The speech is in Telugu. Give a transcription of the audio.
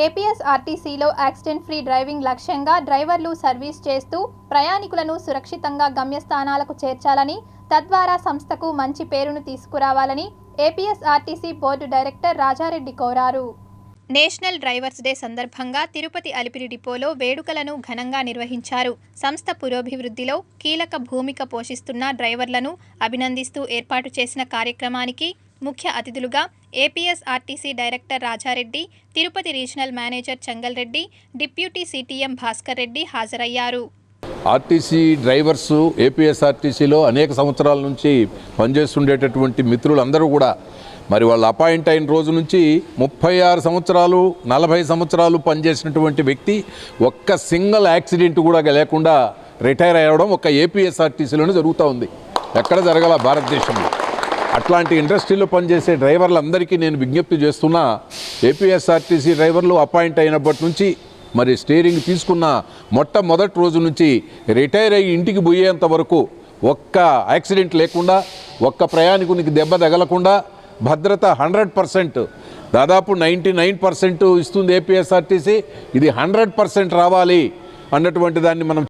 ఏపీఎస్ఆర్టీసీలో యాక్సిడెంట్ ఫ్రీ డ్రైవింగ్ లక్ష్యంగా డ్రైవర్లు సర్వీస్ చేస్తూ ప్రయాణికులను సురక్షితంగా గమ్యస్థానాలకు చేర్చాలని, తద్వారా సంస్థకు మంచి పేరును తీసుకురావాలని ఏపీఎస్ఆర్టీసీ బోర్డు డైరెక్టర్ రాజారెడ్డి కోరారు. నేషనల్ డ్రైవర్స్ డే సందర్భంగా తిరుపతి అలిపిరి డిపోలో వేడుకలను ఘనంగా నిర్వహించారు. సంస్థ పురోభివృద్ధిలో కీలక భూమిక పోషిస్తున్న డ్రైవర్లను అభినందిస్తూ ఏర్పాటు చేసిన కార్యక్రమానికి ముఖ్య అతిథులుగా APSRTC director Raja Reddy, Tirupati regional manager Changal Reddy, deputy CTM Bhaskar Reddy హాజరయ్యారు. ఆర్టీసీ డ్రైవర్స్ ఏపీఎస్ఆర్టీసీలో అనేక సంవత్సరాల నుంచి పనిచేస్తుండేటటువంటి మిత్రులందరూ కూడా మరి వాళ్ళు అపాయింట్ అయిన రోజు నుంచి 36 సంవత్సరాలు 40 సంవత్సరాలు పనిచేసినటువంటి వ్యక్తి ఒక్క సింగిల్ యాక్సిడెంట్ కూడా లేకుండా రిటైర్ అయ్యడం ఒక్క ఏపీఎస్ఆర్టీసీలోనే జరుగుతూ ఉంది. ఎక్కడ జరగాల భారతదేశంలో. అట్లాంటి ఇండస్ట్రీలో పనిచేసే డ్రైవర్లందరికీ నేను విజ్ఞప్తి చేస్తున్నా, ఏపీఎస్ఆర్టీసీ డ్రైవర్లు అపాయింట్ అయినప్పటి నుంచి మరి స్టీరింగ్ తీసుకున్న మొట్టమొదటి రోజు నుంచి రిటైర్ అయ్యి ఇంటికి పోయేంత వరకు ఒక్క యాక్సిడెంట్ లేకుండా, ఒక్క ప్రయాణికునికి దెబ్బ తగలకుండా భద్రత 100%, దాదాపు 99% ఇస్తుంది ఏపీఎస్ఆర్టీసీ. ఇది 100% రావాలి అన్నటువంటి దాన్ని మనం